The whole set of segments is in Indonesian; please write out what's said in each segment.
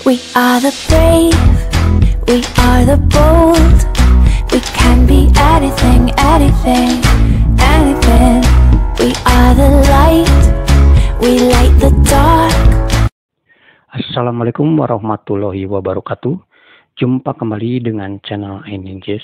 We are the brave, we are the bold. We can be anything, anything, anything. We are the light, we light the dark. Assalamualaikum warahmatullahi wabarakatuh. Jumpa kembali dengan channel iNinjas.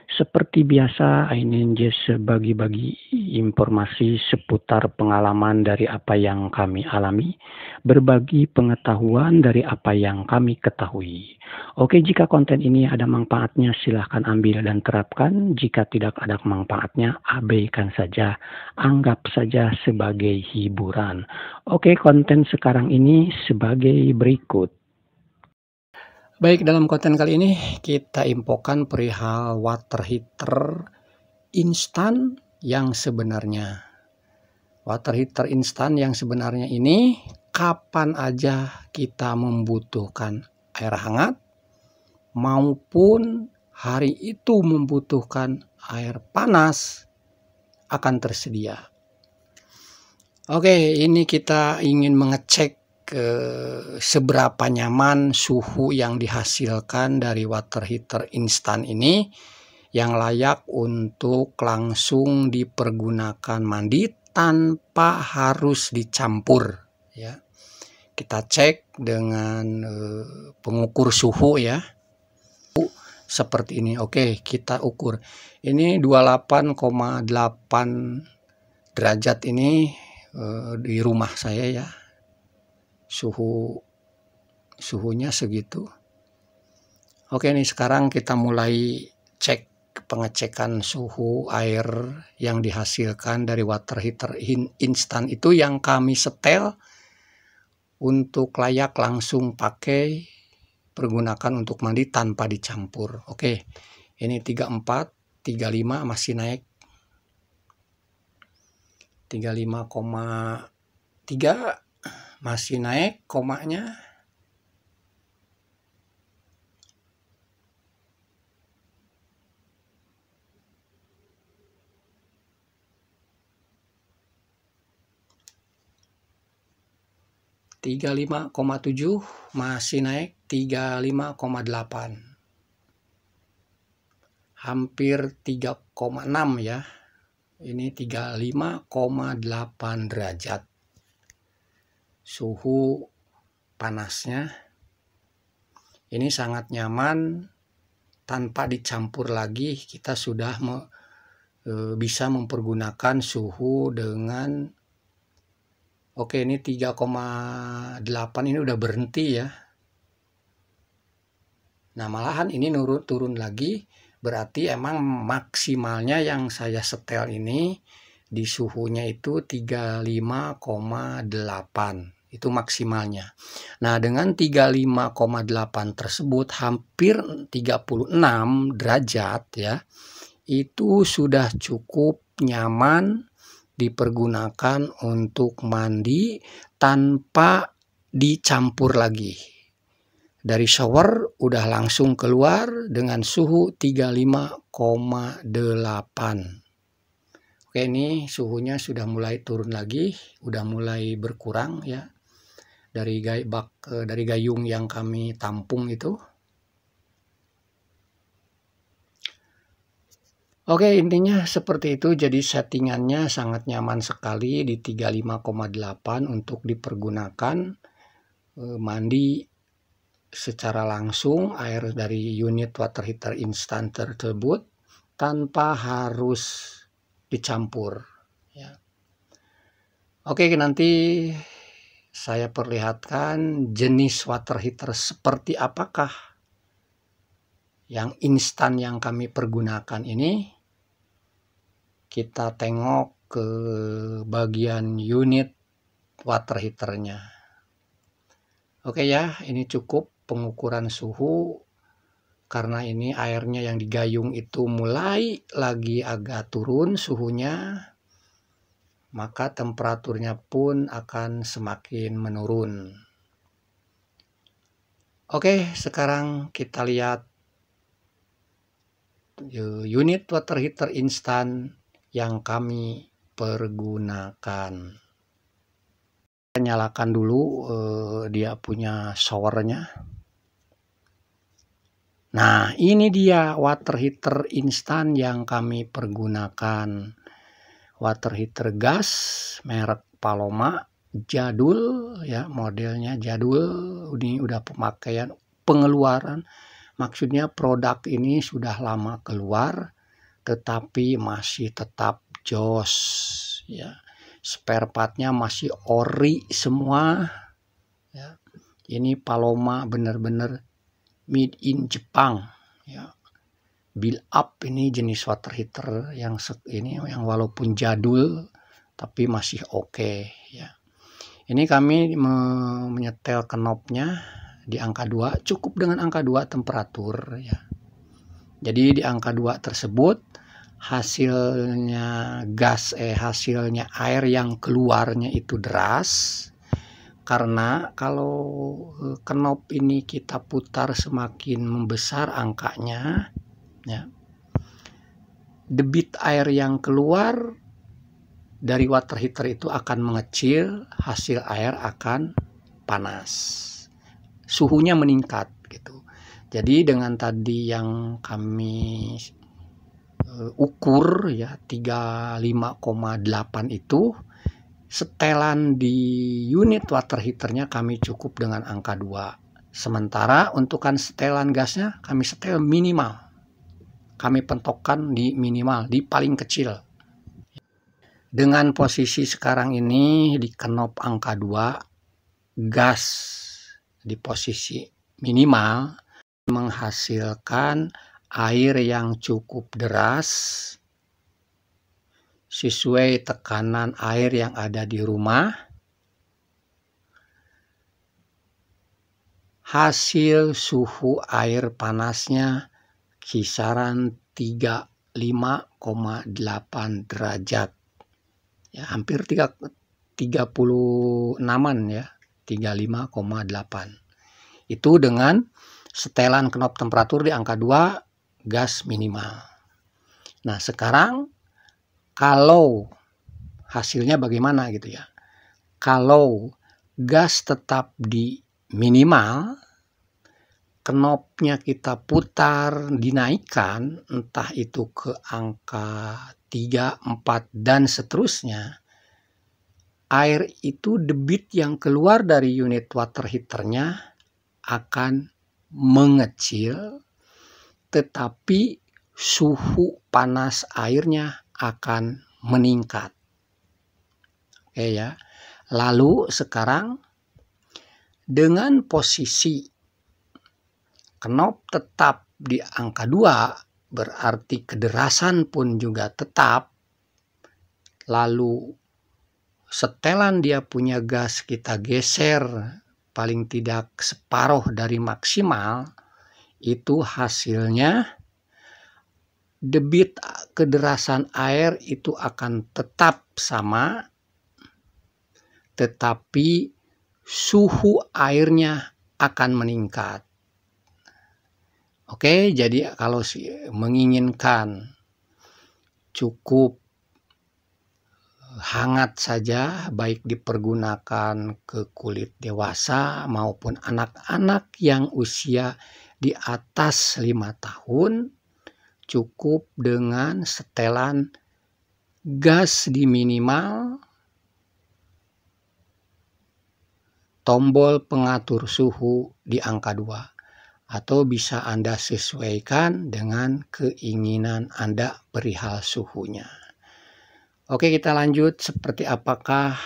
Seperti biasa, iNinjas bagi-bagi informasi seputar pengalaman dari apa yang kami alami, berbagi pengetahuan dari apa yang kami ketahui. Oke, jika konten ini ada manfaatnya silahkan ambil dan terapkan. Jika tidak ada manfaatnya, abaikan saja. Anggap saja sebagai hiburan. Oke, konten sekarang ini sebagai berikut. Baik, dalam konten kali ini kita infokan perihal water heater instan yang sebenarnya. Water heater instan yang sebenarnya ini kapan aja kita membutuhkan air hangat maupun hari itu membutuhkan air panas akan tersedia. Oke, ini kita ingin mengecek seberapa nyaman suhu yang dihasilkan dari water heater instan ini yang layak untuk langsung dipergunakan mandi tanpa harus dicampur ya. Kita cek dengan pengukur suhu ya. Seperti ini. Oke, kita ukur. Ini 28,8 derajat ini di rumah saya ya. Suhunya segitu. Oke, nih sekarang kita mulai cek pengecekan suhu air yang dihasilkan dari water heater instan itu yang kami setel untuk layak langsung pakai pergunakan untuk mandi tanpa dicampur. Oke, ini 34, 35 masih naik. 35,3 masih naik komanya. Tiga 35,7 masih naik. 35,8 hampir 3,6 ya. Ini 35,8 derajat suhu panasnya. Ini sangat nyaman, tanpa dicampur lagi kita sudah bisa mempergunakan suhu dengan oke, ini 3,8 ini udah berhenti ya. Nah, malahan ini turun lagi, berarti emang maksimalnya yang saya setel ini di suhunya itu 35,8. Itu maksimalnya. Nah, dengan 35,8 tersebut hampir 36 derajat ya. Itu sudah cukup nyaman dipergunakan untuk mandi tanpa dicampur lagi. Dari shower udah langsung keluar dengan suhu 35,8. Oke, ini suhunya sudah mulai turun lagi, udah mulai berkurang ya. Dari gayung yang kami tampung itu. Oke, intinya seperti itu. Jadi settingannya sangat nyaman sekali di 35,8 untuk dipergunakan mandi secara langsung air dari unit water heater instan tersebut tanpa harus dicampur ya. Oke, nanti saya perlihatkan jenis water heater seperti apakah yang instan yang kami pergunakan ini. Kita tengok ke bagian unit water heaternya. Oke ya, ini cukup pengukuran suhu karena ini airnya yang digayung itu mulai lagi agak turun suhunya, maka temperaturnya pun akan semakin menurun. Oke, sekarang kita lihat unit water heater instan yang kami pergunakan. Nyalakan dulu dia punya showernya. Nah, ini dia water heater instan yang kami pergunakan. Water heater gas merek Paloma, jadul ya, modelnya jadul. Ini udah pemakaian pengeluaran. Maksudnya produk ini sudah lama keluar tetapi masih tetap jos ya. Spare partnya masih ori semua ya. Ini Paloma bener-bener made in Jepang ya. Build up ini jenis water heater yang ini yang walaupun jadul tapi masih oke ya. Ini kami menyetel knobnya di angka 2, cukup dengan angka 2 temperatur ya. Jadi di angka 2 tersebut hasilnya hasilnya air yang keluarnya itu deras. Karena kalau knob ini kita putar semakin membesar angkanya ya, debit air yang keluar dari water heater itu akan mengecil, hasil air akan panas, suhunya meningkat gitu. Jadi dengan tadi yang kami ukur ya 35,8 itu, setelan di unit water heaternya kami cukup dengan angka 2. Sementara untukan setelan gasnya kami setel minimal. Kami pentokkan di minimal, di paling kecil. Dengan posisi sekarang ini di knob angka 2, gas di posisi minimal menghasilkan air yang cukup deras sesuai tekanan air yang ada di rumah. Hasil suhu air panasnya kisaran 35,8 derajat. Ya, hampir 36-an ya, 35,8. Itu dengan setelan knob temperatur di angka 2, gas minimal. Nah, sekarang kalau hasilnya bagaimana gitu ya. Kalau gas tetap di minimal, knobnya kita putar, dinaikkan, entah itu ke angka 3, 4, dan seterusnya, air itu debit yang keluar dari unit water heaternya akan mengecil, tetapi suhu panas airnya akan meningkat. Oke ya. Lalu sekarang dengan posisi knob tetap di angka 2, berarti kederasan pun juga tetap. Lalu setelan dia punya gas kita geser paling tidak separuh dari maksimal, itu hasilnya debit kederasan air itu akan tetap sama, tetapi suhu airnya akan meningkat. Oke, jadi kalau menginginkan cukup hangat saja, baik dipergunakan ke kulit dewasa maupun anak-anak yang usia di atas 5 tahun, cukup dengan setelan gas di minimal, tombol pengatur suhu di angka 2, atau bisa Anda sesuaikan dengan keinginan Anda perihal suhunya. Oke, kita lanjut seperti apakah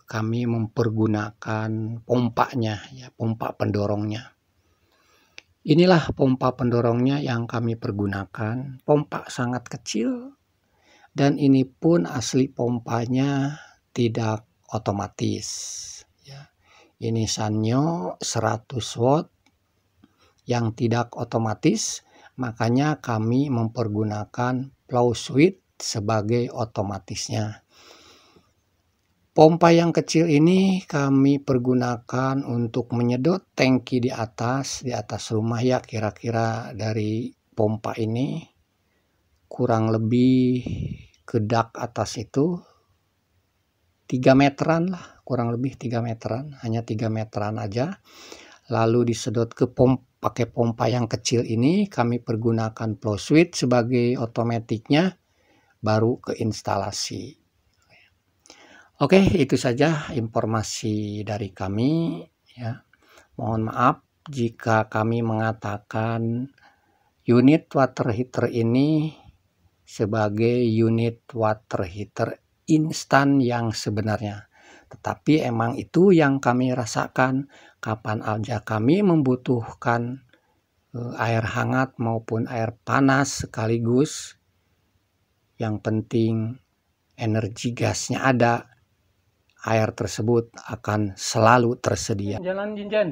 kami mempergunakan pompanya ya, pompa pendorongnya. Inilah pompa pendorongnya yang kami pergunakan. Pompa sangat kecil dan ini pun asli pompanya tidak otomatis ya. Ini Sanyo 100 watt yang tidak otomatis, makanya kami mempergunakan flow switch sebagai otomatisnya. Pompa yang kecil ini kami pergunakan untuk menyedot tangki di atas rumah ya, kira-kira dari pompa ini kurang lebih ke dak atas itu 3 meteran lah, kurang lebih 3 meteran, hanya 3 meteran aja. Lalu disedot ke pakai pompa yang kecil ini, kami pergunakan flow switch sebagai otomatiknya, baru ke instalasi. Oke, itu saja informasi dari kami ya. Mohon maaf jika kami mengatakan unit water heater ini sebagai unit water heater instan yang sebenarnya. Tetapi emang itu yang kami rasakan kapan aja kami membutuhkan air hangat maupun air panas sekaligus. Yang penting energi gasnya ada, air tersebut akan selalu tersedia. Jalan Jinjan.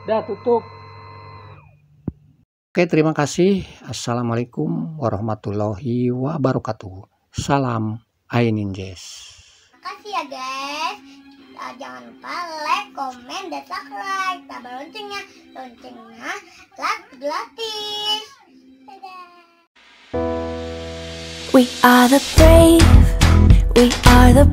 Dah tutup. Oke, terima kasih. Assalamualaikum warahmatullahi wabarakatuh. Salam iNinjas. Makasih ya guys. Jangan lupa like, komen, dan subscribe. Tambah loncengnya gratis. Dadah. We are the brave, we are the